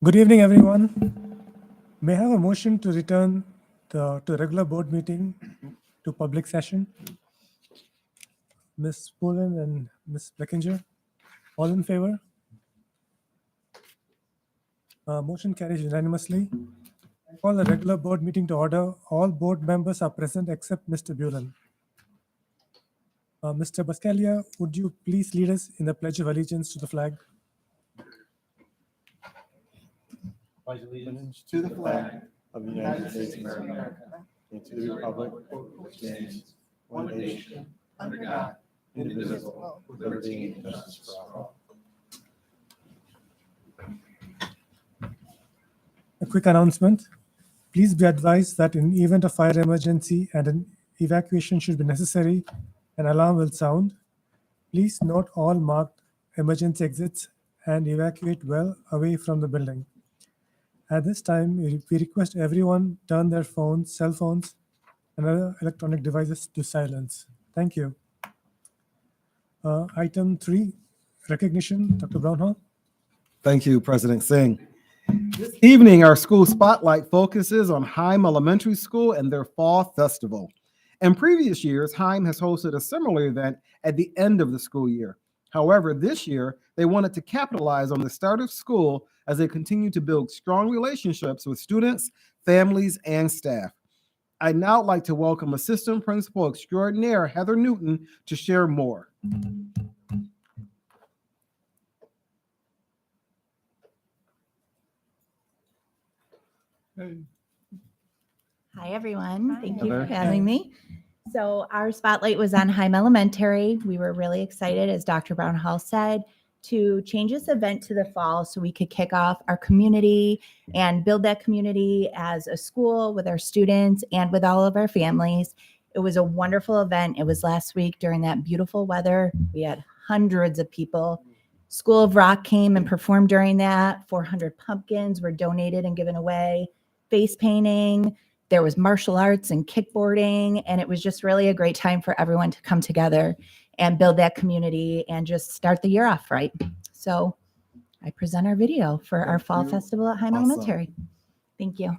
Good evening, everyone. May I have a motion to return to regular board meeting to public session? Ms. Pullen and Ms. Bleckinger, all in favor? Motion carries unanimously. I call the regular board meeting to order. All board members are present except Mr. Bulan. Mr. Bascalia, would you please lead us in the Pledge of Allegiance to the flag? Pledge allegiance to the flag of the United States of America and to the republic which stands one nation under God, indivisible, with liberty and justice for all. A quick announcement. Please be advised that in event of fire emergency and an evacuation should be necessary, an alarm will sound. Please note all marked emergency exits and evacuate well away from the building. At this time, we request everyone turn their phones, cell phones, and other electronic devices to silence. Thank you. Item 3, recognition. Dr. Brownhall. Thank you, President Singh. This evening, our school spotlight focuses on Heim Elementary School and their fall festival. In previous years, Heim has hosted a similar event at the end of the school year. However, this year, they wanted to capitalize on the start of school as they continue to build strong relationships with students, families, and staff. I'd now like to welcome Assistant Principal Extraordinaire Heather Newton to share more. Hi, everyone. Thank you Heather. for having me. So our spotlight was on Heim Elementary. We were really excited, as Dr. Brownhall said, to change this event to the fall so we could kick off our community and build that community as a school with our students and with all of our families. It was a wonderful event. It was last week during that beautiful weather. We had hundreds of people. School of Rock came and performed during that. 400 pumpkins were donated and given away. Face painting. There was martial arts and kickboarding, and it was just really a great time for everyone to come together and build that community and just start the year off right. So I present our video for our fall festival at Heim Elementary. Thank you.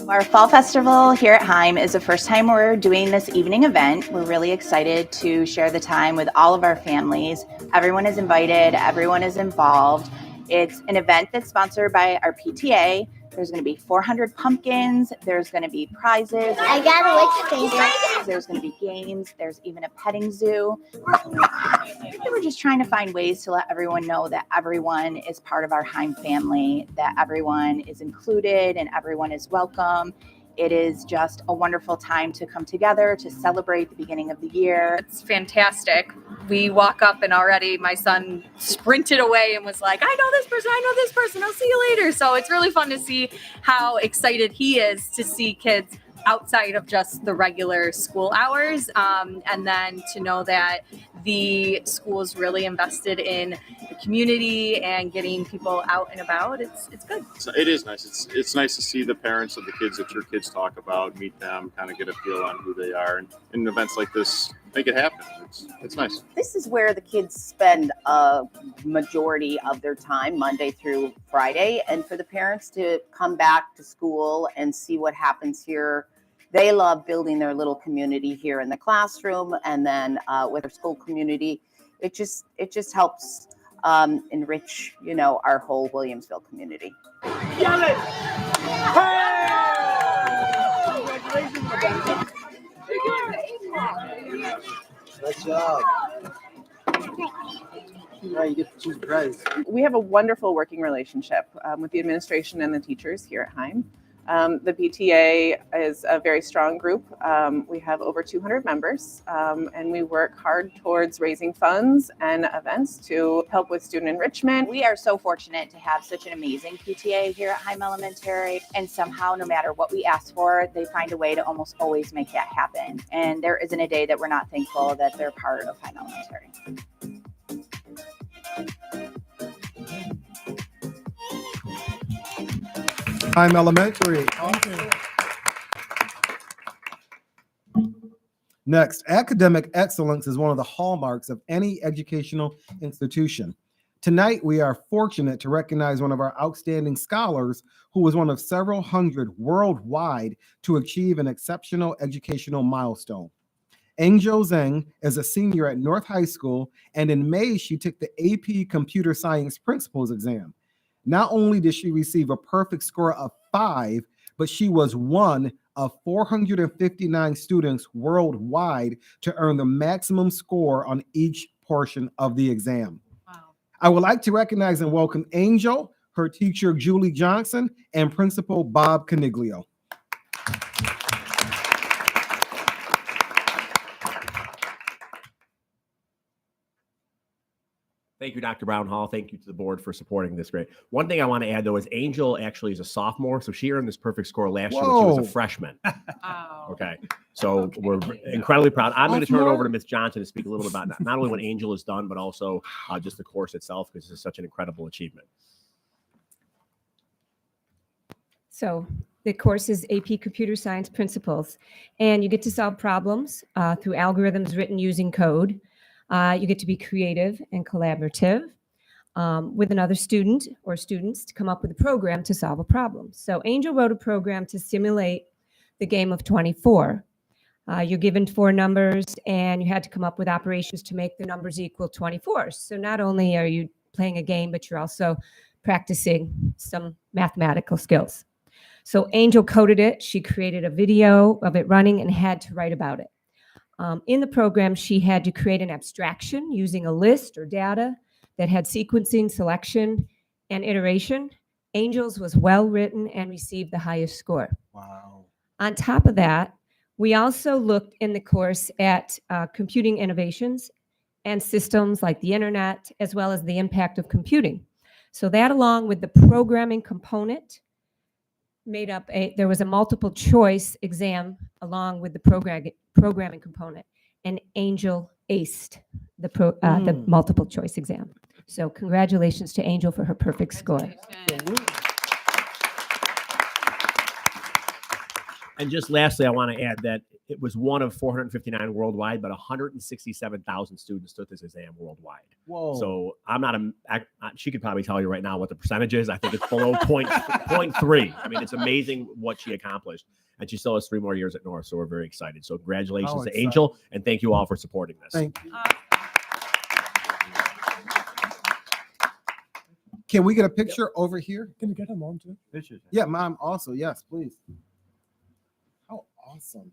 Our fall festival here at Heim is the first time we're doing this evening event. We're really excited to share the time with all of our families. Everyone is invited, everyone is involved. It's an event that's sponsored by our PTA. There's going to be 400 pumpkins. There's going to be prizes. I got a witch finger. There's going to be games. There's even a petting zoo. We're just trying to find ways to let everyone know that everyone is part of our Heim family, that everyone is included and everyone is welcome. It is just a wonderful time to come together to celebrate the beginning of the year. It's fantastic. We walk up and already my son sprinted away and was like, I know this person, I'll see you later. So it's really fun to see how excited he is to see kids outside of just the regular school hours. And then to know that the school is really invested in the community and getting people out and about. It's good. So it is nice. It's nice to see the parents of the kids that your kids talk about, meet them, kind of get a feel on who they are. And events like this make it happen. It's nice. This is where the kids spend a majority of their time, Monday through Friday. And for the parents to come back to school and see what happens here, they love building their little community here in the classroom, and then with our school community, it just helps enrich, our whole Williamsville community. Yell it! Hey! Congratulations. Nice job. All right, you get to choose the prize. We have a wonderful working relationship with the administration and the teachers here at Heim. The PTA is a very strong group. We have over 200 members, and we work hard towards raising funds and events to help with student enrichment. We are so fortunate to have such an amazing PTA here at Heim Elementary, and somehow, no matter what we ask for, they find a way to almost always make that happen. And there isn't a day that we're not thankful that they're part of Heim Elementary. Heim Elementary. Next, academic excellence is one of the hallmarks of any educational institution. Tonight, we are fortunate to recognize one of our outstanding scholars who was one of several hundred worldwide to achieve an exceptional educational milestone. Angel Zhang is a senior at North High School, and in May, she took the AP Computer Science Principles exam. Not only did she receive a perfect score of 5, but she was one of 459 students worldwide to earn the maximum score on each portion of the exam. Wow. I would like to recognize and welcome Angel, her teacher Julie Johnson, and Principal Bob Caniglio. Thank you, Dr. Brown Hall. Thank you to the board for supporting this grade. One thing I want to add, though, is Angel actually is a sophomore, so she earned this perfect score last year when she was a Whoa. freshman. Wow. Okay, so we're incredibly proud. I'm going to turn it Sophomore? over to Ms. Johnson to speak a little bit about not only what Angel has done, but also just the course itself, because this is such an incredible achievement. So the course is AP Computer Science Principles, and you get to solve problems through algorithms written using code. You get to be creative and collaborative with another student or students to come up with a program to solve a problem. So Angel wrote a program to simulate the game of 24. You're given 4 numbers, and you had to come up with operations to make the numbers equal 24. So not only are you playing a game, but you're also practicing some mathematical skills. So Angel coded it. She created a video of it running and had to write about it. In the program, she had to create an abstraction using a list or data that had sequencing, selection, and iteration. Angel's was well written and received the highest score. Wow. On top of that, we also looked in the course at computing innovations and systems like the internet, as well as the impact of computing. So that, along with the programming component, made up there was a multiple choice exam along with the programming component, and Angel aced the multiple choice exam. So congratulations to Angel for her perfect score. And just lastly, I want to add that it was one of 459 worldwide, but 167,000 students took this exam worldwide. Whoa. So I'm not she could probably tell you right now what the percentage is. I think it's below 0.3. I mean, it's amazing what she accomplished. And she still has 3 more years at North, so we're very excited. So congratulations to Angel, and thank you all for supporting this. Thank you. Can we get a picture over here? Can you get her mom too? Pictures. Yeah, Mom also. Yes, please. How awesome.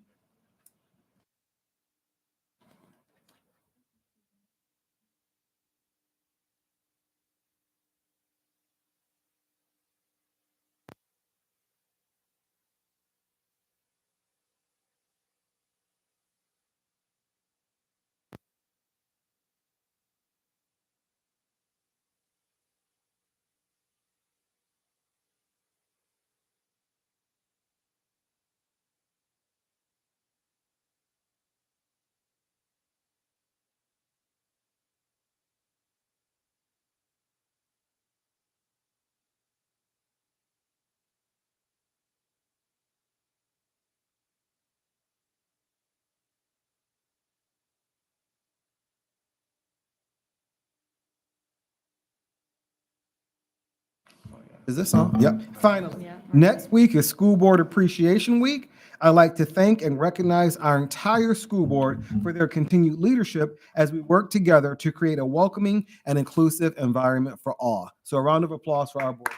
Is this on? Yep. Finally. Yeah. Next week is School Board Appreciation Week. I'd like to thank and recognize our entire school board for their continued leadership as we work together to create a welcoming and inclusive environment for all. So a round of applause for our board.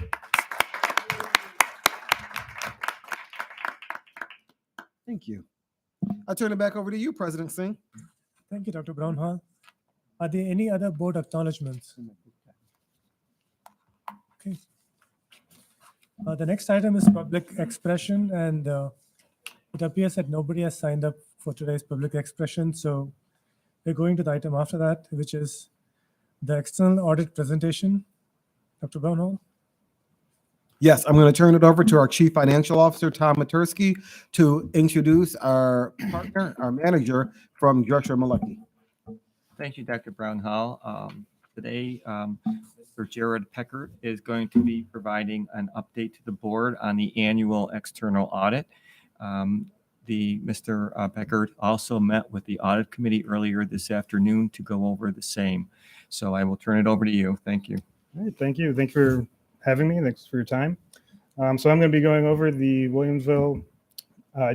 Thank you. I turn it back over to you, President Singh. Thank you, Dr. Brownhall. Are there any other board acknowledgements? Okay. The next item is public expression, and it appears that nobody has signed up for today's public expression. So we're going to the item after that, which is the external audit presentation. Dr. Brownhall. Yes, I'm going to turn it over to our Chief Financial Officer, Tom Matursky, to introduce our partner, our manager from Drescher Malecki. Thank you, Dr. Brownhall. Today, Mr. Jared Peckert is going to be providing an update to the board on the annual external audit. Mr. Beckert also met with the audit committee earlier this afternoon to go over the same. So I will turn it over to you. Thank you. All right, thank you. Thank you for having me. Thanks for your time. So I'm going to be going over the Williamsville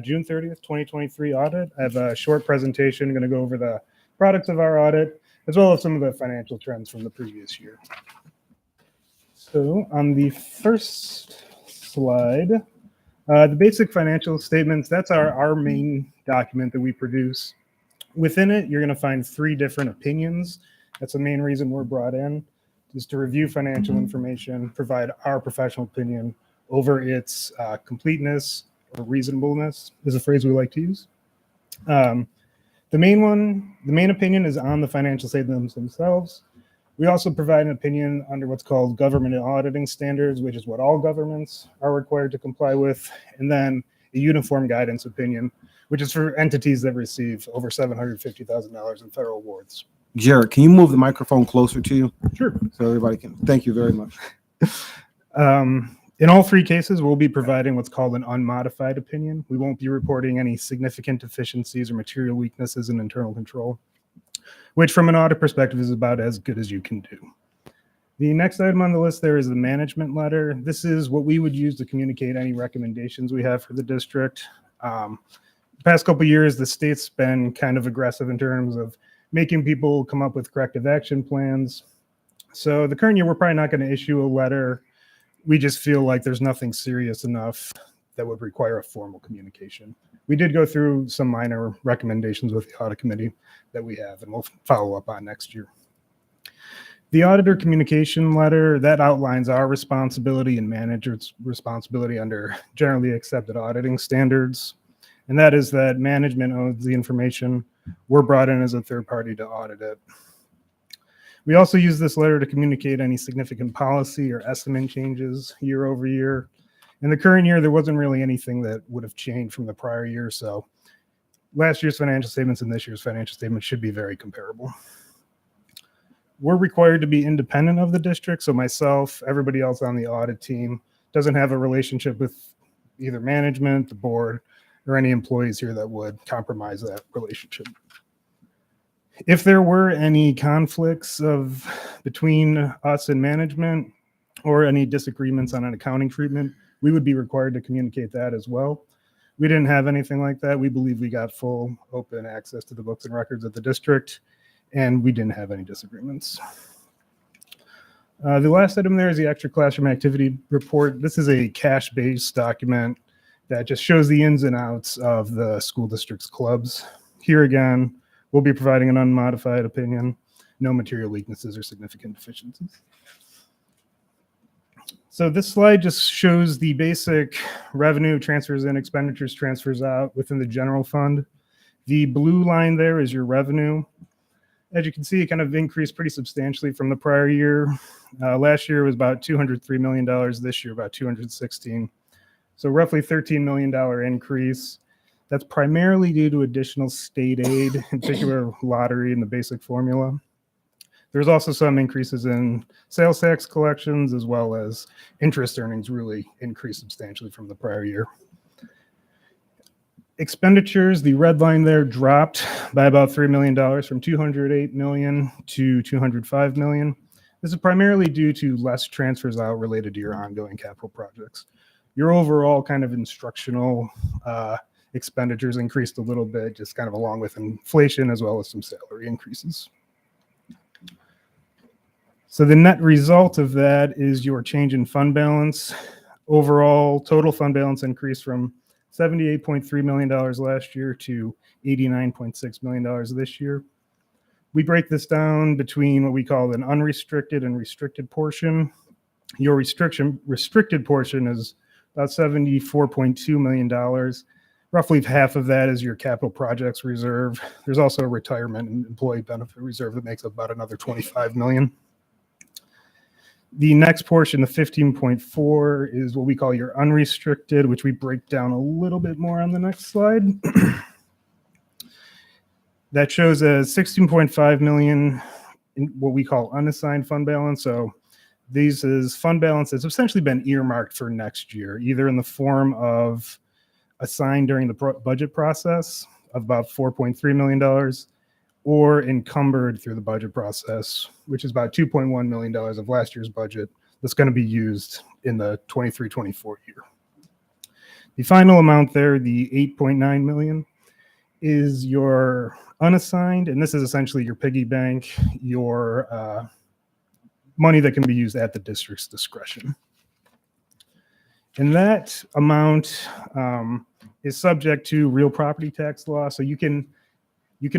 June 30th, 2023 audit. I have a short presentation. I'm going to go over the products of our audit, as well as some of the financial trends from the previous year. So on the first slide, the basic financial statements, that's our main document that we produce. Within it, you're going to find 3 different opinions. That's the main reason we're brought in, is to review financial information, provide our professional opinion over its completeness or reasonableness, is a phrase we like to use. The main opinion is on the financial statements themselves. We also provide an opinion under what's called government auditing standards, which is what all governments are required to comply with, and then a uniform guidance opinion, which is for entities that receive over $750,000 in federal awards. Jared, can you move the microphone closer to you? Sure. So everybody can. Thank you very much. In all 3 cases, we'll be providing what's called an unmodified opinion. We won't be reporting any significant deficiencies or material weaknesses in internal control, which from an audit perspective is about as good as you can do. The next item on the list there is the management letter. This is what we would use to communicate any recommendations we have for the district. The past couple of years, the state's been kind of aggressive in terms of making people come up with corrective action plans. So the current year, we're probably not going to issue a letter. We just feel like there's nothing serious enough that would require a formal communication. We did go through some minor recommendations with the audit committee that we have, and we'll follow up on next year. The auditor communication letter, that outlines our responsibility and manager's responsibility under generally accepted auditing standards. And that is that management owns the information. We're brought in as a third party to audit it. We also use this letter to communicate any significant policy or estimate changes year over year. In the current year, there wasn't really anything that would have changed from the prior year. So last year's financial statements and this year's financial statements should be very comparable. We're required to be independent of the district. So myself, everybody else on the audit team doesn't have a relationship with either management, the board, or any employees here that would compromise that relationship. If there were any conflicts between us and management or any disagreements on an accounting treatment, we would be required to communicate that as well. We didn't have anything like that. We believe we got full open access to the books and records of the district, and we didn't have any disagreements. The last item there is the extra classroom activity report. This is a cash-based document that just shows the ins and outs of the school district's clubs. Here again, we'll be providing an unmodified opinion, no material weaknesses or significant deficiencies. So this slide just shows the basic revenue transfers in, expenditures transfers out within the general fund. The blue line there is your revenue. As you can see, it kind of increased pretty substantially from the prior year. Last year was about $203 million. This year, about $216. So roughly $13 million increase. That's primarily due to additional state aid, in particular lottery and the basic formula. There's also some increases in sales tax collections, as well as interest earnings really increased substantially from the prior year. Expenditures, the red line there, dropped by about $3 million from $208 million to $205 million. This is primarily due to less transfers out related to your ongoing capital projects. Your overall kind of instructional expenditures increased a little bit, just kind of along with inflation as well as some salary increases. So the net result of that is your change in fund balance. Overall, total fund balance increased from $78.3 million last year to $89.6 million this year. We break this down between what we call an unrestricted and restricted portion. Your restricted portion is about $74.2 million. Roughly half of that is your capital projects reserve. There's also a retirement and employee benefit reserve that makes up about another $25 million. The next portion, the 15.4, is what we call your unrestricted, which we break down a little bit more on the next slide. That shows a $16.5 million in what we call unassigned fund balance. So these is fund balance that's essentially been earmarked for next year, either in the form of assigned during the budget process of about $4.3 million, or encumbered through the budget process, which is about $2.1 million of last year's budget that's going to be used in the 23-24 year. The final amount there, the $8.9 million, is your unassigned, and this is essentially your piggy bank, your money that can be used at the district's discretion. And that amount is subject to real property tax law. So you can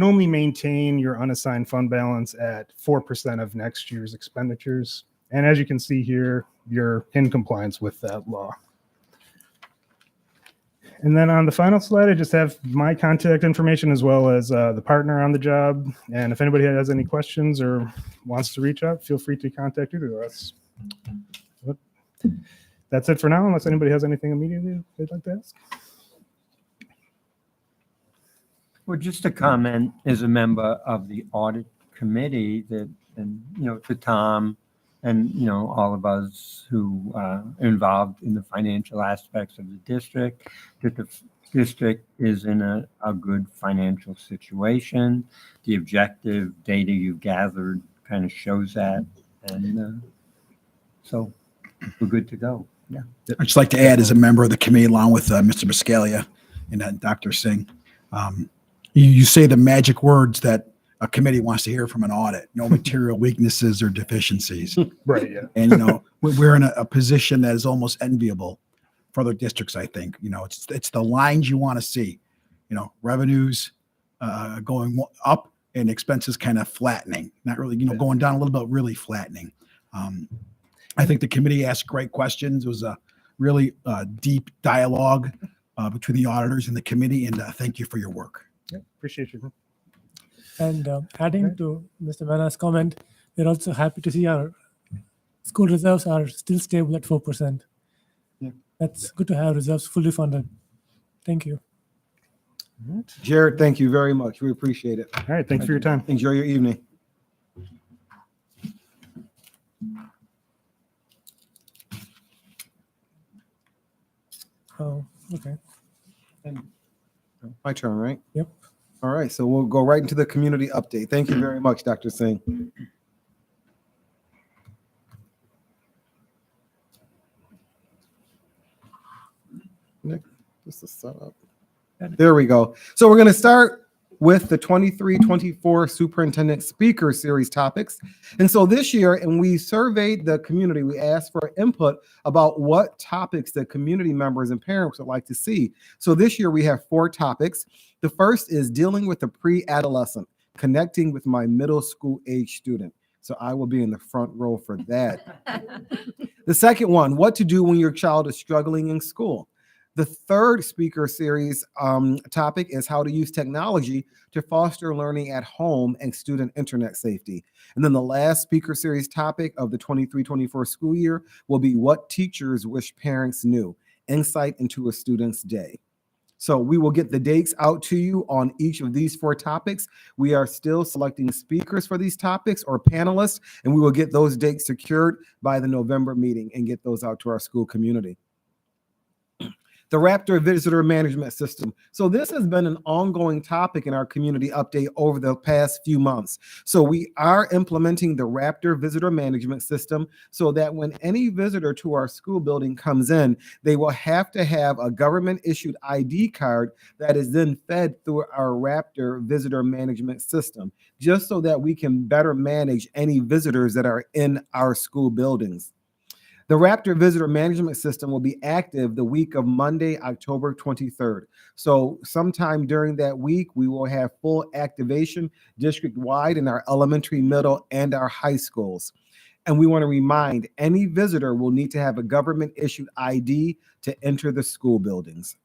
only maintain your unassigned fund balance at 4% of next year's expenditures. And as you can see here, you're in compliance with that law. And then on the final slide, I just have my contact information as well as the partner on the job. And if anybody has any questions or wants to reach out, feel free to contact either of us. But that's it for now, unless anybody has anything immediately they'd like to ask. Well, just a comment as a member of the audit committee that, and to Tom and all of us who are involved in the financial aspects of the district, that the district is in a good financial situation. The objective data you've gathered kind of shows that, and so we're good to go. Yeah. I'd just like to add, as a member of the committee, along with Mr. Biscaglia and Dr. Singh, you say the magic words that a committee wants to hear from an audit: no material weaknesses or deficiencies. Right. Yeah. And we're in a position that is almost enviable for other districts. I think it's the lines you want to see. Revenues going up and expenses kind of flattening, not really going down a little bit, really flattening. I think the committee asked great questions. It was a really deep dialogue between the auditors and the committee, and thank you for your work. Yeah, appreciate you. And adding to Mr. Mana's comment, we're also happy to see our school reserves are still stable at 4%. Yeah. That's good to have reserves fully funded. Thank you. Jared, thank you very much. We appreciate it. All right. Thanks for your time. Enjoy your evening. Oh, okay. My turn, right? Yep. All right, so we'll go right into the community update. Thank you very much, Dr. Singh. Nick, just a setup. There we go. So we're going to start with the 23-24 Superintendent Speaker Series topics. And so this year, and we surveyed the community, we asked for input about what topics the community members and parents would like to see. So this year we have 4 topics. The first is dealing with the pre-adolescent, connecting with my middle school age student. So I will be in the front row for that. The second one, what to do when your child is struggling in school. The third speaker series topic is how to use technology to foster learning at home and student internet safety. And then the last speaker series topic of the 23-24 school year will be what teachers wish parents knew, insight into a student's day. So we will get the dates out to you on each of these 4 topics. We are still selecting speakers for these topics or panelists, and we will get those dates secured by the November meeting and get those out to our school community. The Raptor Visitor Management System. So this has been an ongoing topic in our community update over the past few months. So we are implementing the Raptor Visitor Management System so that when any visitor to our school building comes in, they will have to have a government-issued ID card that is then fed through our Raptor Visitor Management System, just so that we can better manage any visitors that are in our school buildings. The Raptor Visitor Management System will be active the week of Monday, October 23rd. So sometime during that week, we will have full activation district-wide in our elementary, middle, and our high schools. And we want to remind any visitor will need to have a government-issued ID to enter the school buildings.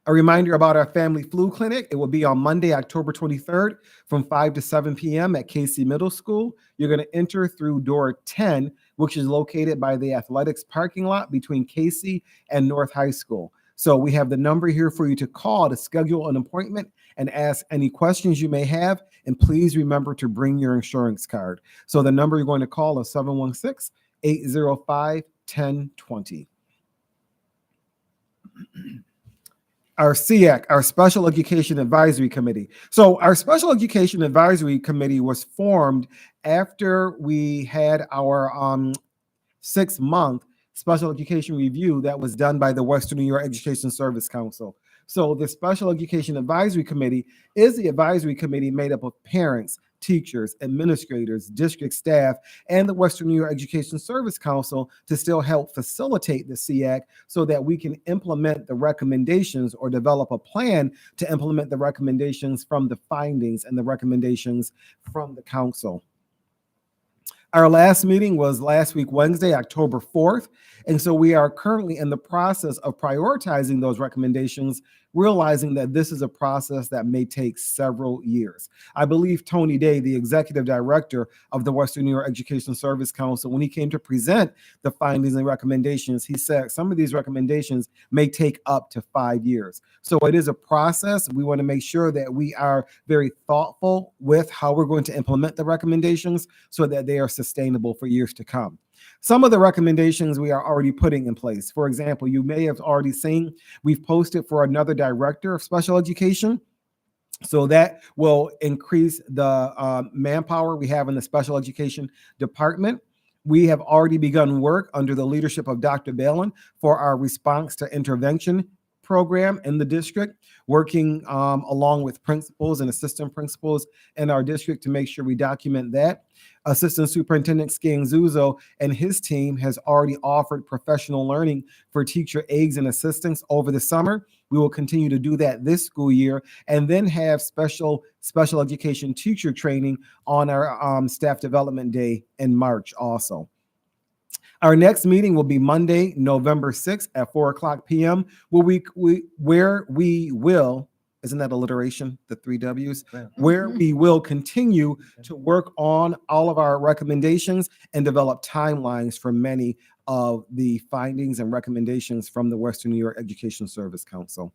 A reminder about our family flu clinic. It will be on Monday, October 23rd from 5 to 7 p.m. at Casey Middle School. You're going to enter through door 10, which is located by the athletics parking lot between Casey and North High School. So we have the number here for you to call to schedule an appointment and ask any questions you may have. And please remember to bring your insurance card. So the number you're going to call is 716-805-1020. Our SEAC, our Special Education Advisory Committee. So our Special Education Advisory Committee was formed after we had our 6-month special education review that was done by the Western New York Education Service Council. So the Special Education Advisory Committee is the advisory committee made up of parents, teachers, administrators, district staff, and the Western New York Education Service Council to still help facilitate the SEAC so that we can implement the recommendations or develop a plan to implement the recommendations from the findings and the recommendations from the council. Our last meeting was last week, Wednesday, October 4th. And so we are currently in the process of prioritizing those recommendations, realizing that this is a process that may take several years. I believe Tony Day, the executive director of the Western New York Education Service Council, when he came to present the findings and recommendations, he said some of these recommendations may take up to 5 years. So it is a process. We want to make sure that we are very thoughtful with how we're going to implement the recommendations so that they are sustainable for years to come. Some of the recommendations we are already putting in place. For example, you may have already seen we've posted for another director of special education. So that will increase the manpower we have in the special education department. We have already begun work under the leadership of Dr. Balin for our response to intervention program in the district, working along with principals and assistant principals in our district to make sure we document that. Assistant Superintendent Scanzuzo and his team has already offered professional learning for teacher aides and assistants over the summer. We will continue to do that this school year and then have special education teacher training on our staff development day in March also. Our next meeting will be Monday, November 6th at 4:00 p.m. where we will, isn't that alliteration, the 3 W's? Yeah. Where we will continue to work on all of our recommendations and develop timelines for many of the findings and recommendations from the Western New York Education Service Council.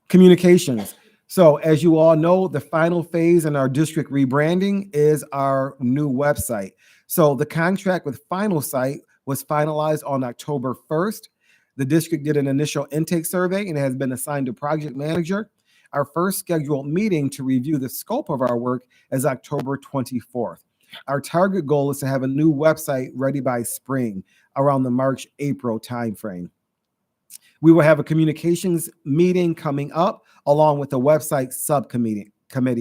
Communications. So as you all know, the final phase in our district rebranding is our new website. So the contract with Final Site was finalized on October 1st. The district did an initial intake survey and has been assigned a project manager. Our first scheduled meeting to review the scope of our work is October 24th. Our target goal is to have a new website ready by spring, around the March-April timeframe. We will have a communications meeting coming up along with the website subcommittee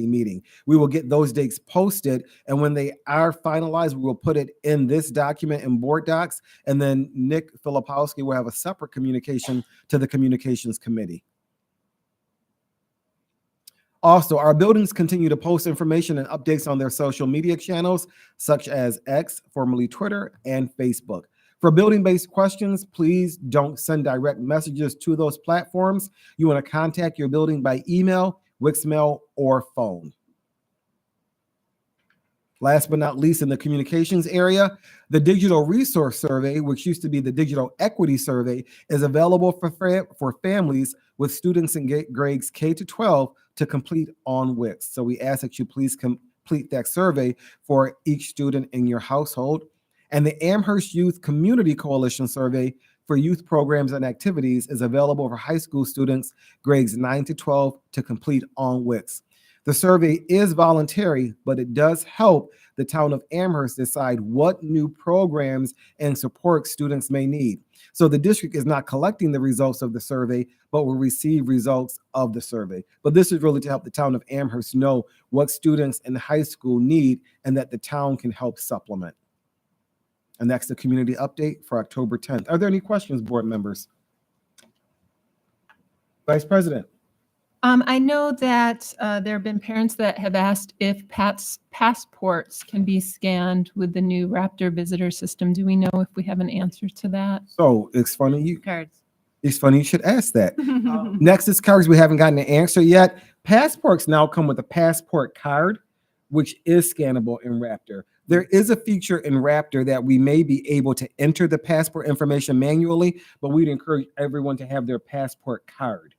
meeting. We will get those dates posted, and when they are finalized, we will put it in this document in board docs, and then Nick Filipowski will have a separate communication to the communications committee. Also, our buildings continue to post information and updates on their social media channels, such as X, formerly Twitter, and Facebook. For building-based questions, please don't send direct messages to those platforms. You want to contact your building by email, Wixmail, or phone. Last but not least, in the communications area, the Digital Resource Survey, which used to be the Digital Equity Survey, is available for families with students in grades K to 12 to complete on Wix. So we ask that you please complete that survey for each student in your household. And the Amherst Youth Community Coalition Survey for youth programs and activities is available for high school students grades 9 to 12 to complete on Wix. The survey is voluntary, but it does help the town of Amherst decide what new programs and support students may need. So the district is not collecting the results of the survey, but will receive results of the survey. But this is really to help the town of Amherst know what students in high school need and that the town can help supplement. And that's the community update for October 10th. Are there any questions, board members? Vice President. I know that there have been parents that have asked if passports can be scanned with the new Raptor visitor system. Do we know if we have an answer to that? So it's funny Cards. It's funny you should ask that. Next is cards. We haven't gotten an answer yet. Passports now come with a passport card, which is scannable in Raptor. There is a feature in Raptor that we may be able to enter the passport information manually, but we'd encourage everyone to have their passport card.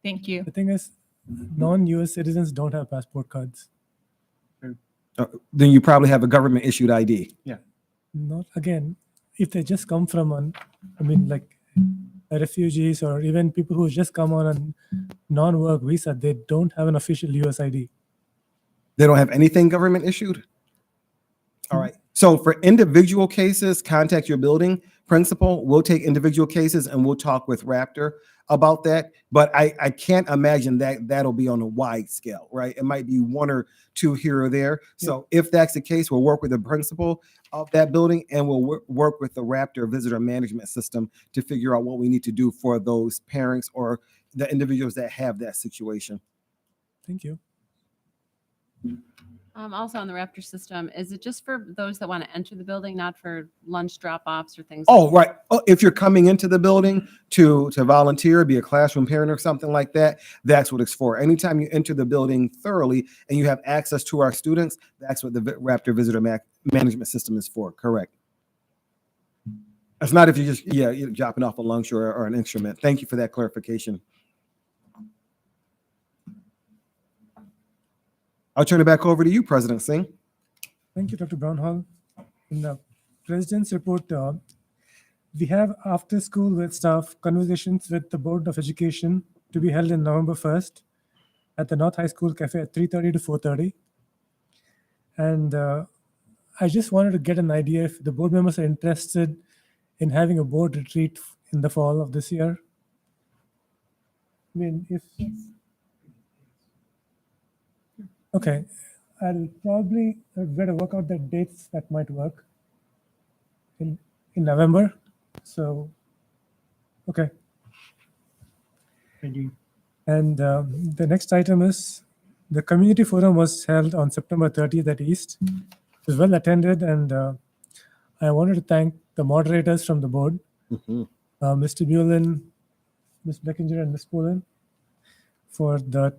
Thank you. The thing is, non-US citizens don't have passport cards. Then you probably have a government issued ID. Not again. if they just come from like refugees or even people who just come on a non-work visa, they don't have an official US ID. They don't have anything government issued? All right. So for individual cases, contact your building principal. We'll take individual cases and we'll talk with Raptor about that. But I can't imagine that that'll be on a wide scale, right? It might be one or two here or there. So if that's the case, we'll work with the principal of that building and we'll work with the Raptor visitor management system to figure out what we need to do for those parents or the individuals that have that situation. Thank you. Also on the Raptor system, is it just for those that want to enter the building, not for lunch drop-offs or things? Oh, right. Oh, if you're coming into the building to volunteer, be a classroom parent or something like that, that's what it's for. Anytime you enter the building thoroughly and you have access to our students, that's what the Raptor Visitor Management System is for. Correct. It's not if you just, you're dropping off a lunch or an instrument. Thank you for that clarification. I'll turn it back over to you, President Singh. Thank you, Dr. Brownhall. In the President's report, we have after school with staff conversations with the Board of Education to be held in November 1st at the North High School Cafe at 3:30 to 4:30. And I just wanted to get an idea if the board members are interested in having a board retreat in the fall of this year. I mean, if okay, I'll probably better work out the dates that might work in November. So, okay. Thank you. And the next item is the community forum was held on September 30th at East. It was well attended, and I wanted to thank the moderators from the board, Mr. Bulin, Ms. Beckinger, and Ms. Pullen for the,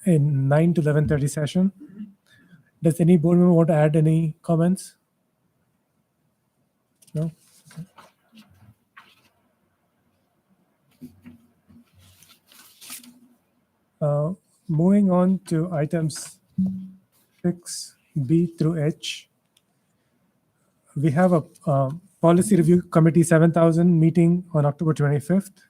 in 9 to 11:30 session. Does any board member want to add any comments? No? Moving on to items 6B through H. We have a Policy Review Committee 7000 meeting on October 25th.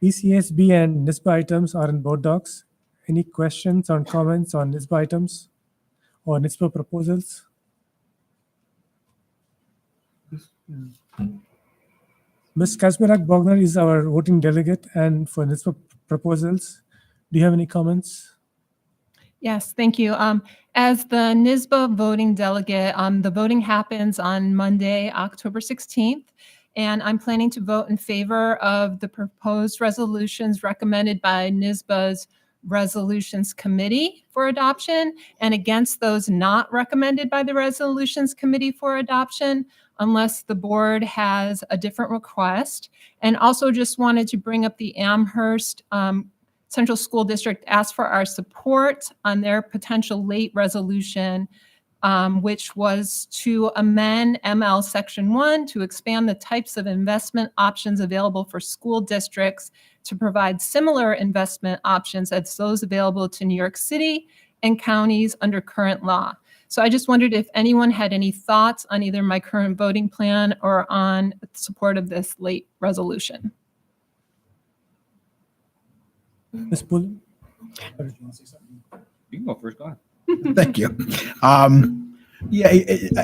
ECSB and NISBA items are in board docs. Any questions or comments on NISBA items or NISBA proposals? Ms. Kazmirak Bogner is our voting delegate, and for NISBA proposals, do you have any comments? Yes, thank you. As the NISBA voting delegate, the voting happens on Monday, October 16th, and I'm planning to vote in favor of the proposed resolutions recommended by NISBA's Resolutions Committee for adoption and against those not recommended by the Resolutions Committee for adoption, unless the board has a different request. And also just wanted to bring up the Amherst Central School District asked for our support on their potential late resolution, which was to amend ML Section 1 to expand the types of investment options available for school districts to provide similar investment options as those available to New York City and counties under current law. So I just wondered if anyone had any thoughts on either my current voting plan or on support of this late resolution. Ms. Bull? You can go first. Go ahead. Thank you.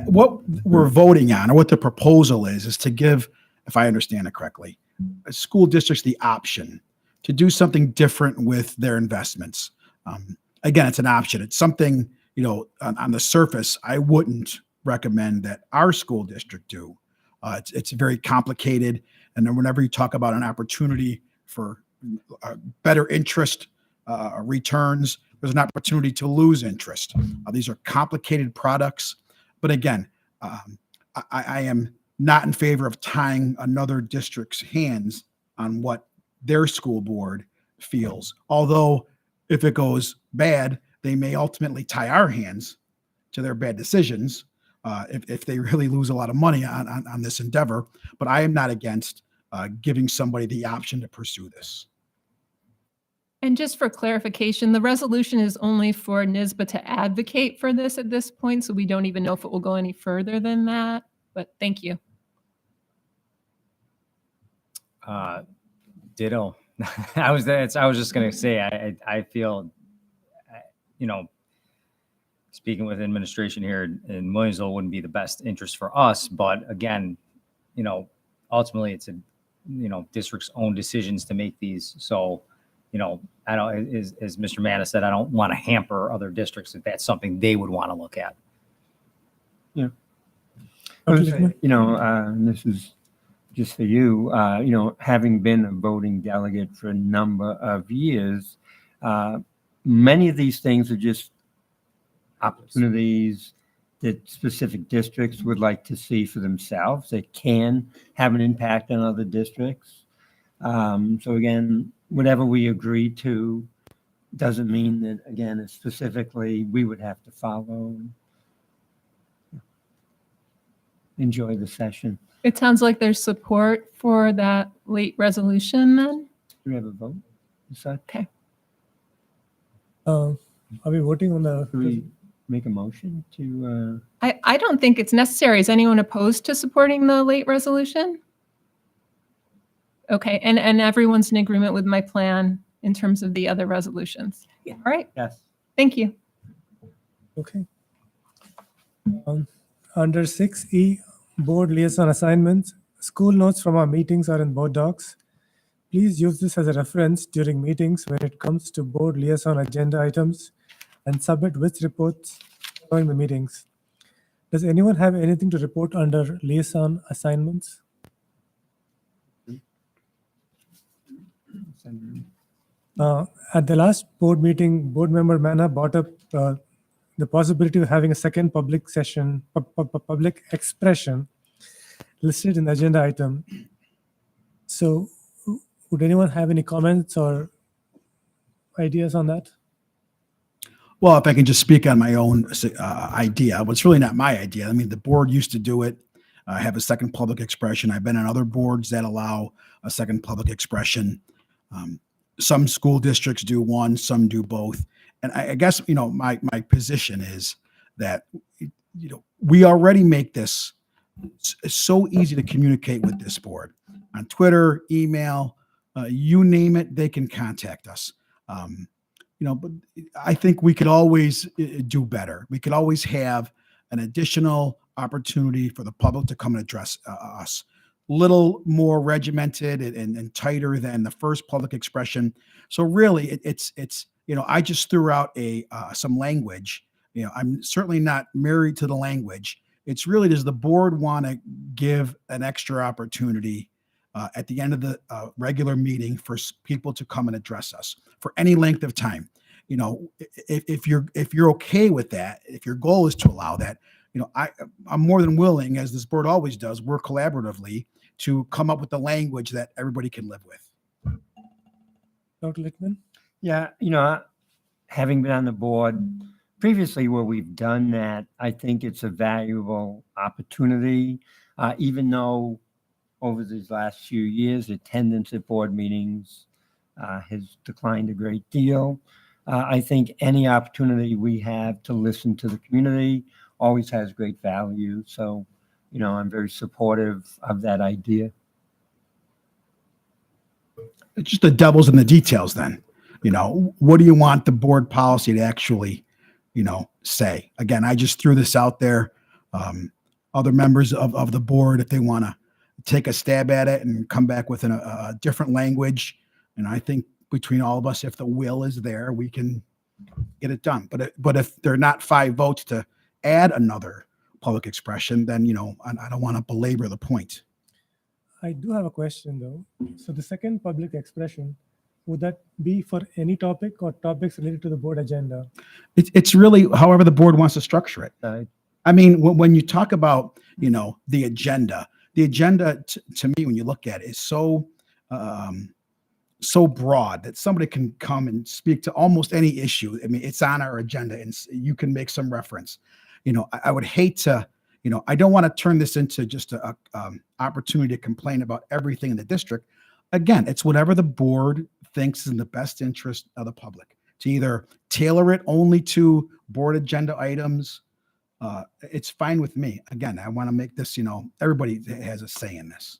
What we're voting on, or what the proposal is to give, if I understand it correctly, school districts the option to do something different with their investments. Again, it's an option. It's something, on the surface, I wouldn't recommend that our school district do. It's very complicated. And then whenever you talk about an opportunity for better interest returns, there's an opportunity to lose interest. These are complicated products. But again, I am not in favor of tying another district's hands on what their school board feels. Although if it goes bad, they may ultimately tie our hands to their bad decisions if they really lose a lot of money on this endeavor. But I am not against giving somebody the option to pursue this. And just for clarification, the resolution is only for NISBA to advocate for this at this point, so we don't even know if it will go any further than that. But thank you. Ditto. I was just gonna say, I feel, you know, speaking with administration here in Williamsville wouldn't be the best interest for us, but again, you know, ultimately it's district's own decisions to make these. So, you know, I don't, as Mr. Manis said, I don't want to hamper other districts if that's something they would want to look at. Yeah. Okay. You know, and this is just for you, you know, having been a voting delegate for a number of years, many of these things are just opportunities that specific districts would like to see for themselves. That can have an impact on other districts. So again, whatever we agree to doesn't mean that, again, it's specifically we would have to follow. Enjoy the session. It sounds like there's support for that late resolution then. Do we have a vote? Okay. Are we voting on the? Do we make a motion to? I don't think it's necessary. Is anyone opposed to supporting the late resolution? Okay, and everyone's in agreement with my plan in terms of the other resolutions? Yeah. All right. Yes. Thank you. Okay. Under 6E, board liaison assignments, school notes from our meetings are in board docs. Please use this as a reference during meetings when it comes to board liaison agenda items and submit with reports following the meetings. Does anyone have anything to report under liaison assignments? At the last board meeting, board member Manna brought up the possibility of having a second public session, public expression listed in the agenda item. So would anyone have any comments or ideas on that? Well, if I can just speak on my own idea, well, it's really not my idea. I mean, the board used to do it, have a second public expression. I've been on other boards that allow a second public expression. Some school districts do one, some do both. And I guess, you know, my position is that, you know, we already make this so easy to communicate with this board on Twitter, email, you name it, they can contact us. You know, but I think we could always do better. We could always have an additional opportunity for the public to come and address us. Little more regimented and tighter than the first public expression. So really, it's you know, I just threw out some language. You know, I'm certainly not married to the language. It's really, does the board want to give an extra opportunity at the end of the regular meeting for people to come and address us for any length of time? You know, if you're okay with that, if your goal is to allow that, you know, I'm more than willing, as this board always does, work collaboratively to come up with the language that everybody can live with. Dr. Lichtman? Yeah, you know, having been on the board previously where we've done that, I think it's a valuable opportunity, even though over these last few years, attendance at board meetings has declined a great deal. I think any opportunity we have to listen to the community always has great value. So, you know, I'm very supportive of that idea. It's just the devil's in the details then. You know, what do you want the board policy to actually, you know, say? Again, I just threw this out there. Other members of the board, if they want to take a stab at it and come back with a different language, and I think between all of us, if the will is there, we can get it done. But if there are not 5 votes to add another public expression, then, you know, I don't want to belabor the point. I do have a question though. So the second public expression, would that be for any topic or topics related to the board agenda? It's really however the board wants to structure it. I mean, when you talk about, you know, the agenda to me, when you look at it, is so broad that somebody can come and speak to almost any issue. I mean, it's on our agenda and you can make some reference. You know, I would hate to, you know, I don't want to turn this into just a opportunity to complain about everything in the district. Again, it's whatever the board thinks is in the best interest of the public, to either tailor it only to board agenda items, it's fine with me. Again, I want to make this, everybody has a say in this.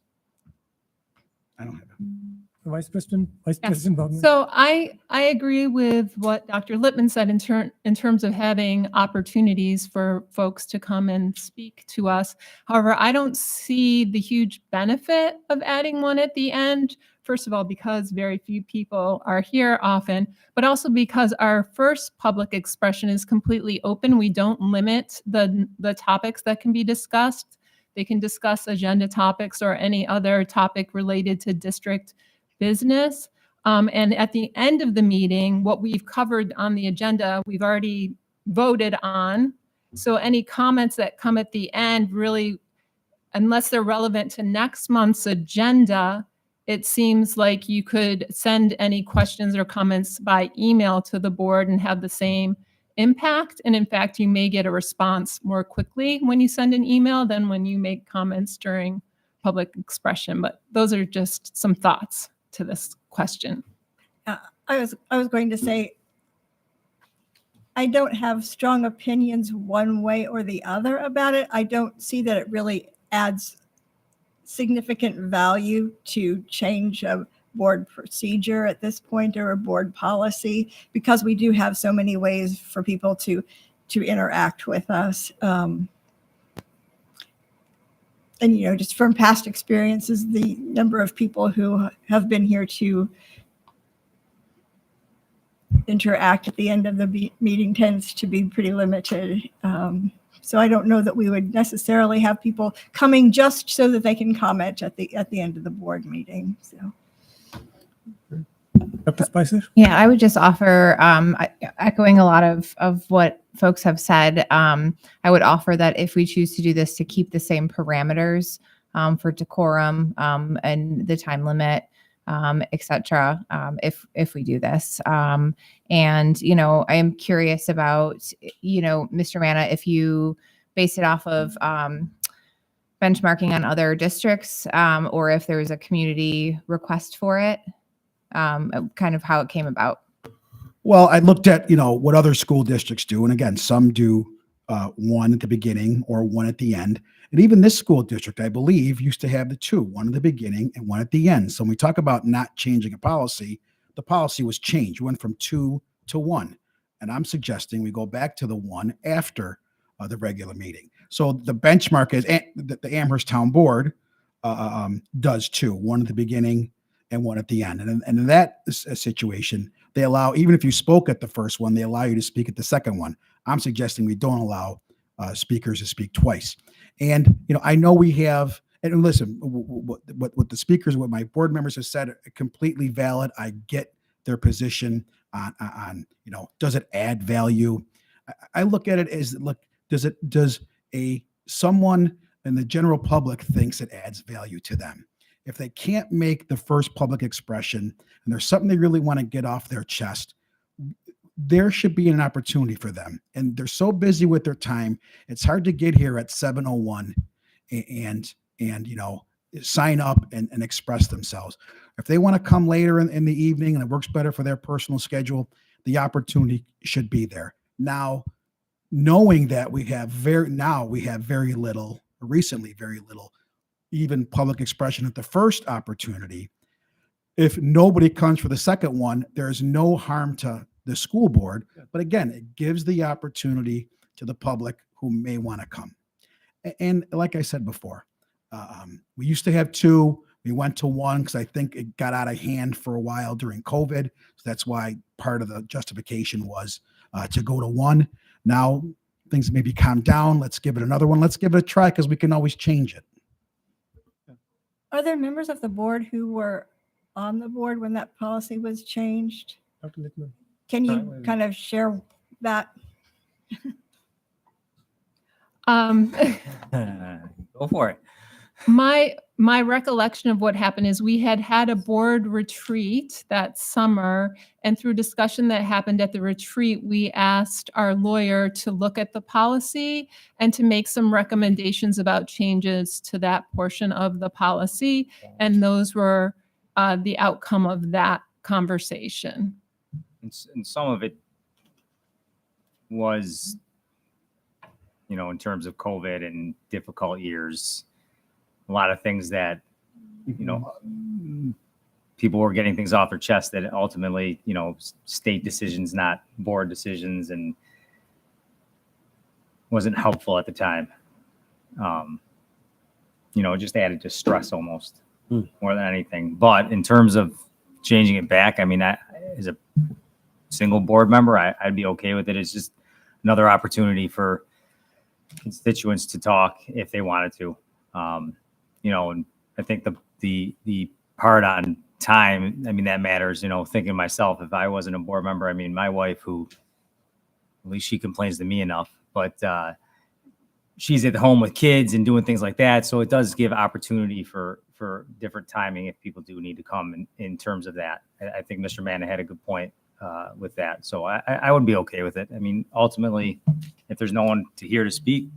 I don't have it. Vice President Bogman. So I agree with what Dr. Lippman said in terms of having opportunities for folks to come and speak to us. However, I don't see the huge benefit of adding one at the end. First of all, because very few people are here often, but also because our first public expression is completely open. We don't limit the topics that can be discussed. They can discuss agenda topics or any other topic related to district business. And at the end of the meeting, what we've covered on the agenda, we've already voted on. So any comments that come at the end, really, unless they're relevant to next month's agenda, it seems like you could send any questions or comments by email to the board and have the same impact. And in fact, you may get a response more quickly when you send an email than when you make comments during public expression. But those are just some thoughts to this question. I was going to say, I don't have strong opinions one way or the other about it. I don't see that it really adds significant value to change a board procedure at this point or a board policy, because we do have so many ways for people to interact with us. And, just from past experiences, the number of people who have been here to interact at the end of the meeting tends to be pretty limited. So I don't know that we would necessarily have people coming just so that they can comment at the end of the board meeting. So. Dr. Spicer? Yeah, I would just offer, echoing a lot of what folks have said, I would offer that if we choose to do this, to keep the same parameters for decorum and the time limit, et cetera, if we do this. And, I am curious about, Mr. Manna, if you base it off of benchmarking on other districts, or if there was a community request for it, kind of how it came about. Well, I looked at, what other school districts do. And again, some do one at the beginning or one at the end. And even this school district, I believe, used to have the two, one at the beginning and one at the end. So when we talk about not changing a policy, the policy was changed. We went from 2 to 1. And I'm suggesting we go back to the 1 after the regular meeting. So the benchmark is the Amherst Town Board does 2, one at the beginning and one at the end. And in that situation, they allow, even if you spoke at the first one, they allow you to speak at the second one. I'm suggesting we don't allow speakers to speak twice. And, I know we have, and listen, what the speakers, what my board members have said, are completely valid. I get their position on does it add value? I look at it as, look, does someone in the general public thinks it adds value to them? If they can't make the first public expression and there's something they really want to get off their chest, there should be an opportunity for them. And they're so busy with their time, it's hard to get here at 7:01 and sign up and express themselves. If they want to come later in the evening and it works better for their personal schedule, the opportunity should be there. Now, knowing that we have very little, recently very little, even public expression at the first opportunity, if nobody comes for the second one, there's no harm to the school board. But again, it gives the opportunity to the public who may want to come. And like I said before, we used to have 2. We went to 1 because I think it got out of hand for a while during COVID. So that's why part of the justification was to go to 1. Now things maybe calm down. Let's give it another one. Let's give it a try because we can always change it. Are there members of the board who were on the board when that policy was changed? Dr. Lippman. Can you kind of share that? Go for it. My recollection of what happened is we had a board retreat that summer, and through discussion that happened at the retreat, we asked our lawyer to look at the policy and to make some recommendations about changes to that portion of the policy. And those were the outcome of that conversation. And some of it was, you know, in terms of COVID and difficult years, a lot of things that, you know, people were getting things off their chest that ultimately, you know, state decisions, not board decisions, and wasn't helpful at the time. You know, it just added to stress almost more than anything. But in terms of changing it back, I mean, as a single board member, I'd be okay with it. It's just another opportunity for constituents to talk if they wanted to. You know, and I think the part on time, I mean, that matters. You know, thinking myself, if I wasn't a board member, I mean, my wife, who at least she complains to me enough, but she's at home with kids and doing things like that. So it does give opportunity for different timing if people do need to come in terms of that. I think Mr. Manna had a good point with that. So I would be okay with it. I mean, ultimately, if there's no one to hear to speak,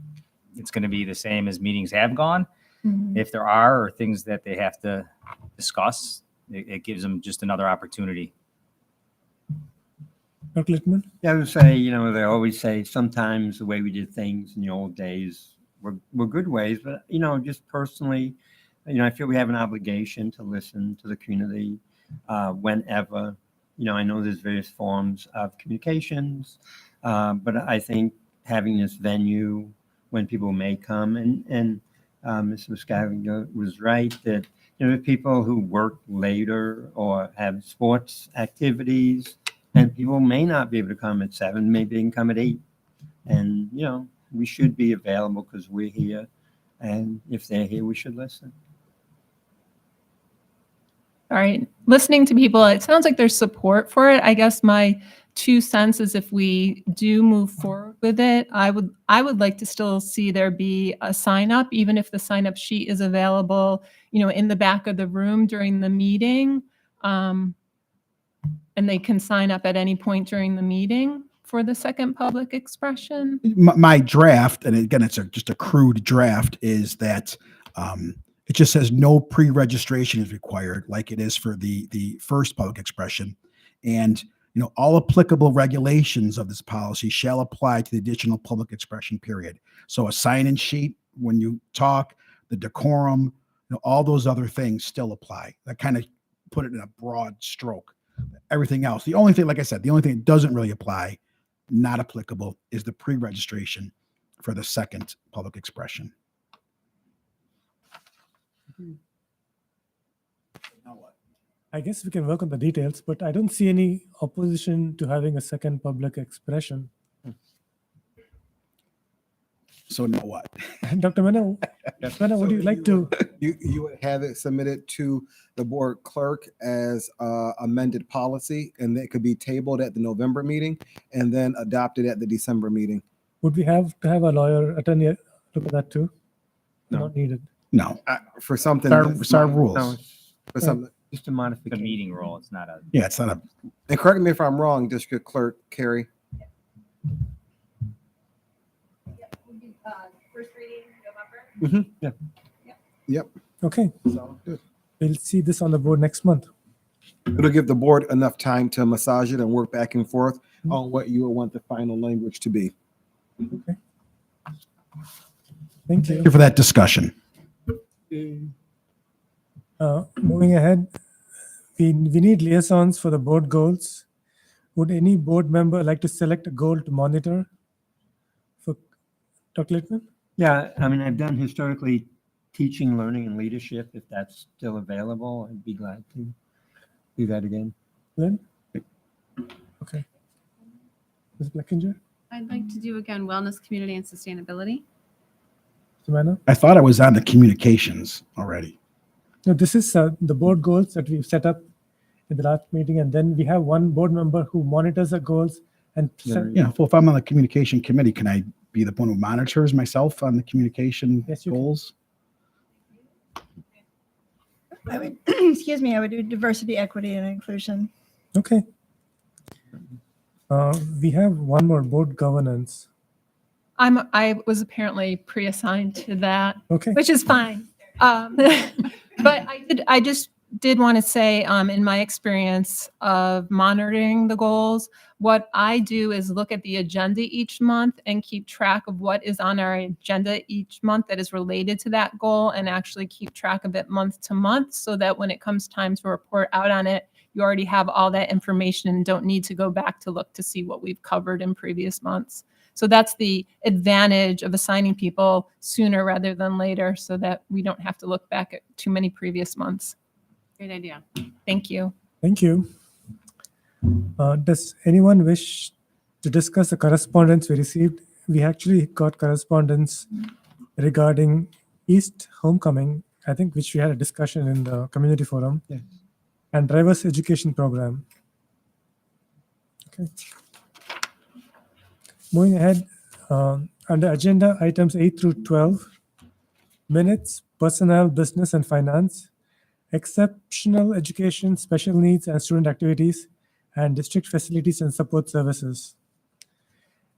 it's going to be the same as meetings have gone. Mm-hmm. If there are or things that they have to discuss, it gives them just another opportunity. Dr. Littman? Yeah, I would say, you know, they always say sometimes the way we did things in the old days were good ways, but, you know, just personally, you know, I feel we have an obligation to listen to the community whenever. You know, I know there's various forms of communications, but I think having this venue when people may come and Mr. Muscaglia was right that, you know, people who work later or have sports activities, and people may not be able to come at 7, maybe they can come at 8. And, you know, we should be available because we're here. And if they're here, we should listen. All right. Listening to people, it sounds like there's support for it. I guess my 2 cents is if we do move forward with it, I would like to still see there be a sign up, even if the sign up sheet is available, you know, in the back of the room during the meeting. And they can sign up at any point during the meeting for the second public expression. My draft, and again, it's just a crude draft, is that it just says no pre-registration is required, like it is for the first public expression. And, you know, all applicable regulations of this policy shall apply to the additional public expression period. So a sign-in sheet when you talk, the decorum, you know, all those other things still apply. That kind of put it in a broad stroke. Everything else, the only thing, like I said, the only thing that doesn't really apply, not applicable, is the pre-registration for the second public expression. I guess we can work on the details, but I don't see any opposition to having a second public expression. So now what? Dr. Mena, would you like to? You would have it submitted to the board clerk as amended policy, and it could be tabled at the November meeting and then adopted at the December meeting. Would we have to have a lawyer attorney look at that too? No. Not needed. No. For something. It's our rules. No, For something. just a modification. The meeting rule, it's not a. Yeah, it's not a. And correct me if I'm wrong, District Clerk Carrie. First reading, November. Yeah. Yep. Okay. Sounds good. We'll see this on the board next month. It'll give the board enough time to massage it and work back and forth on what you want the final language to be. Okay. Thank Thank you. you for that discussion. Moving ahead, we need liaisons for the board goals. Would any board member like to select a goal to monitor? For Dr. Littman? Yeah, I mean, I've done historically teaching, learning, and leadership. If that's still available, I'd be glad to do that again. Lynn? Okay. Ms. Blackinger? I'd like to do again wellness, community, and sustainability. Savannah? I thought I was on the communications already. No, this is the board goals that we've set up in the last meeting, and then we have one board member who monitors the goals and Yeah, well, if I'm on the communication committee, can I be the one who monitors myself on the communication goals? I would, excuse me, I would do diversity, equity, and inclusion. Okay. We have one more board governance. I was apparently pre-assigned to that, Okay. which is fine. But I did want to say, in my experience of monitoring the goals, what I do is look at the agenda each month and keep track of what is on our agenda each month that is related to that goal, and actually keep track of it month to month, so that when it comes time to report out on it, you already have all that information and don't need to go back to look to see what we've covered in previous months. So that's the advantage of assigning people sooner rather than later, so that we don't have to look back at too many previous months. Great idea. Thank you. Thank you. Does anyone wish to discuss the correspondence we received? We actually got correspondence regarding East Homecoming, I think, which we had a discussion in the community forum, and driver's education program. Okay. Moving ahead, under agenda items 8 through 12, minutes, personnel, business, and finance, exceptional education, special needs, and student activities, and district facilities and support services.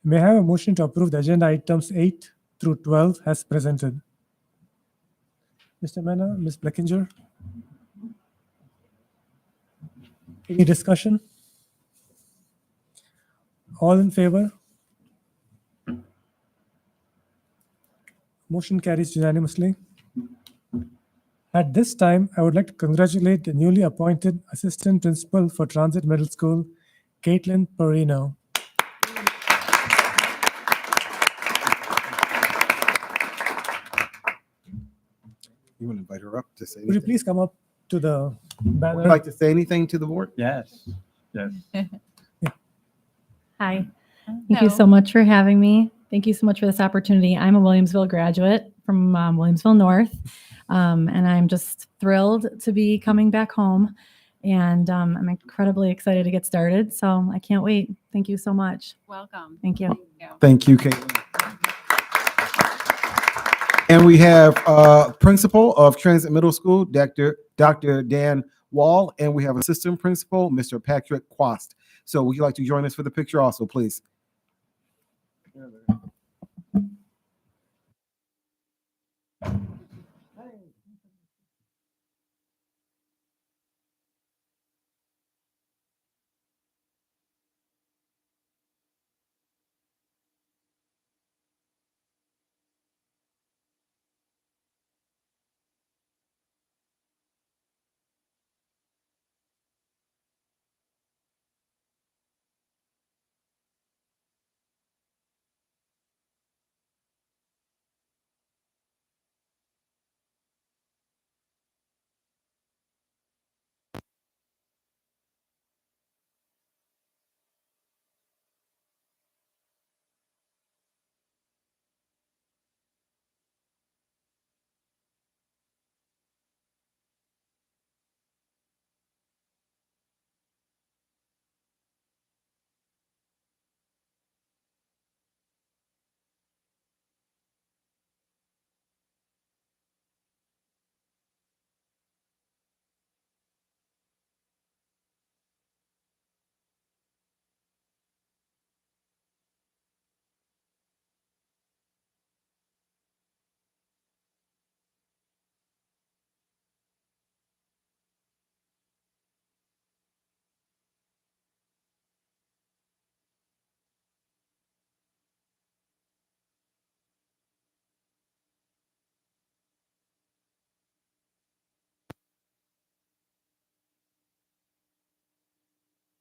May I have a motion to approve the agenda items 8 through 12 as presented? Mr. Mena, Ms. Blackinger? Any discussion? All in favor? Motion carries unanimously. At this time, I would like to congratulate the newly appointed Assistant Principal for Transit Middle School, Caitlin Perino. You want to invite her up to say Would you anything? please come up to the banner? Would you like to say anything to the board? Yes. Yes. Hi. Thank you so much for having me. Thank you so much for this opportunity. I'm a Williamsville graduate from Williamsville North, and I'm just thrilled to be coming back home. And I'm incredibly excited to get started. So I can't wait. Thank you so much. Welcome. Thank you. Thank you, Caitlin. And we have Principal of Transit Middle School, Dr. Dan Wall, and we have Assistant Principal, Mr. Patrick Quast. So would you like to join us for the picture also, please?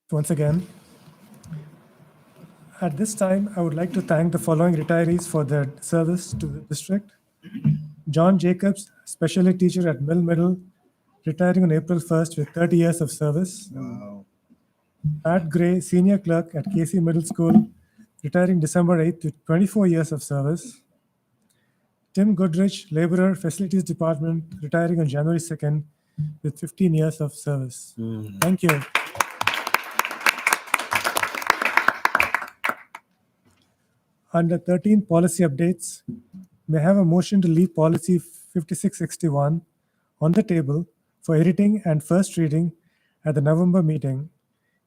Once again, at this time, I would like to thank the following retirees for their service to the district. John Jacobs, specialty teacher at Mill Middle, retiring on April 1st with 30 years of service. Wow. Pat Gray, senior clerk at Casey Middle School, retiring December 8th with 24 years of service. Tim Goodrich, laborer, facilities department, retiring on January 2nd with 15 years of service. Thank you. Under 13 policy updates, may I have a motion to leave policy 5661 on the table for editing and first reading at the November meeting.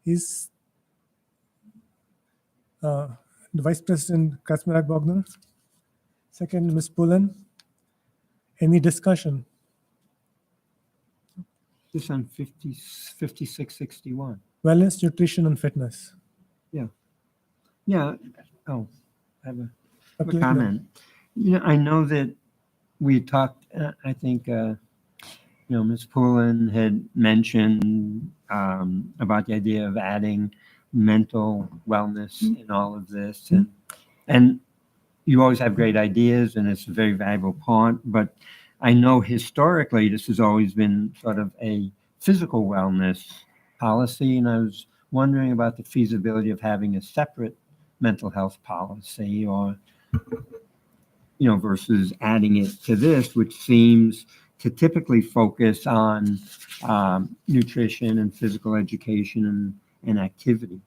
Is the Vice President Kaczmarek Bogner? Second, Ms. Pullen. Any discussion? This on 5661. Wellness, nutrition, and fitness. Yeah. Yeah. Oh, I have a Absolutely. comment. You know, I know that we talked, I think, Ms. Poulin had mentioned about the idea of adding mental wellness in all of this. And you always have great ideas, and it's a very valuable part. But I know historically this has always been sort of a physical wellness policy, and I was wondering about the feasibility of having a separate mental health policy, or versus adding it to this, which seems to typically focus on nutrition and physical education and activity,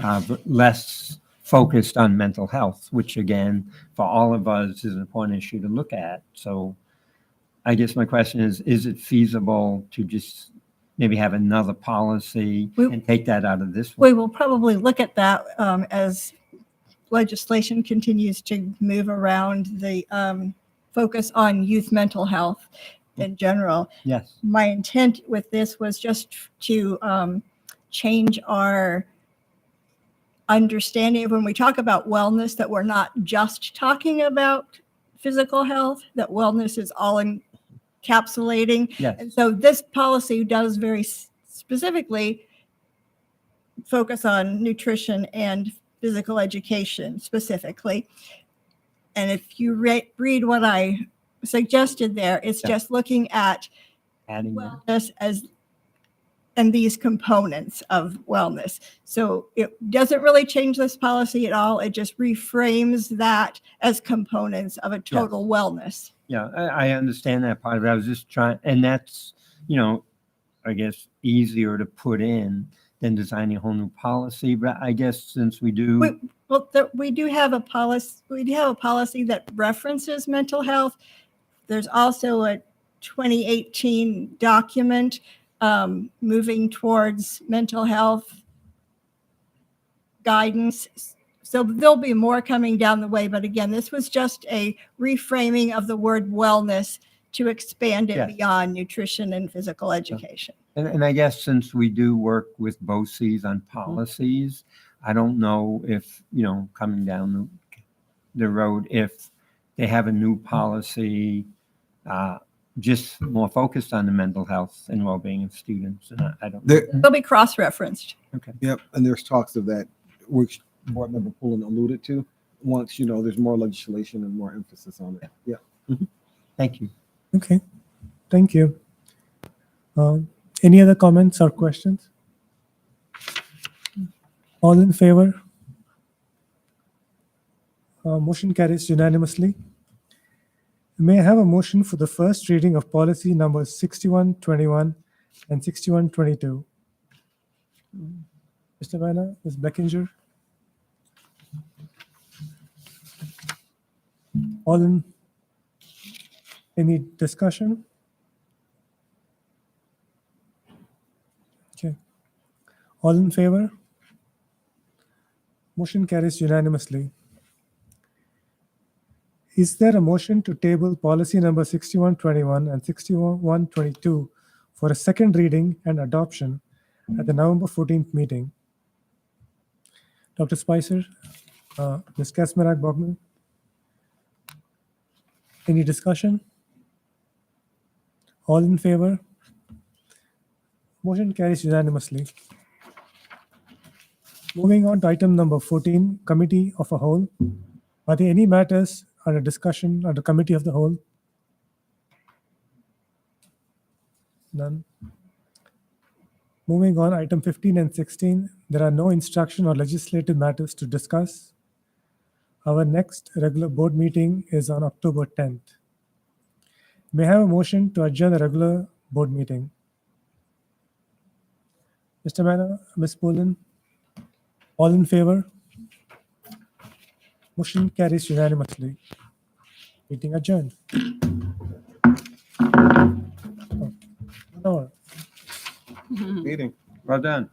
but less focused on mental health, which again, for all of us is an important issue to look at. So I guess my question is it feasible to just maybe have another policy and take that out of this one? We will probably look at that as legislation continues to move around the focus on youth mental health in general. Yes. My intent with this was just to change our understanding of when we talk about wellness, that we're not just talking about physical health, that wellness is all encapsulating. Yes. And so this policy does very specifically focus on nutrition and physical education specifically. And if you read what I suggested there, it's just looking at adding wellness and these components of wellness. So it doesn't really change this policy at all. It just reframes that as components of a total wellness. Yeah, I understand that part of it. I was just trying, and that's, I guess easier to put in than designing a whole new policy. But I guess since we do, We do have a policy. We have a policy that references mental health. There's also a 2018 document moving towards mental health guidance. So there'll be more coming down the way. But again, this was just a reframing of the word wellness to expand it beyond nutrition and physical education. and I guess since we do work with BOCES on policies, I don't know if, coming down the road, if they have a new policy just more focused on the mental health and well-being of students. And I don't know. They'll be cross-referenced. Okay. Yep, and there's talks of that, which Board Member Pullen alluded to. Once, there's more legislation and more emphasis on it. Yeah. Thank you. Okay, thank you. Any other comments or questions? All in favor? Motion carries unanimously. May I have a motion for the first reading of policy numbers 6121 and 6122? Mr. Vanna, Ms. Beckinger? Any discussion? Okay. All in favor? Motion carries unanimously. Is there a motion to table policy number 6121 and 6122 for a second reading and adoption at the November 14th meeting? Dr. Spicer, Ms. Kasmerak-Bogman? Any discussion? All in favor? Motion carries unanimously. Moving on to item number 14, Committee of a Whole. Are there any matters under discussion under Committee of the Whole? None. Moving on, item 15 and 16, there are no instruction or legislative matters to discuss. Our next regular board meeting is on October 10th. May I have a motion to adjourn the regular board meeting? Mr. Manna, Ms. Poulin, all in favor? Motion carries unanimously. Meeting adjourned. Meeting. Well done.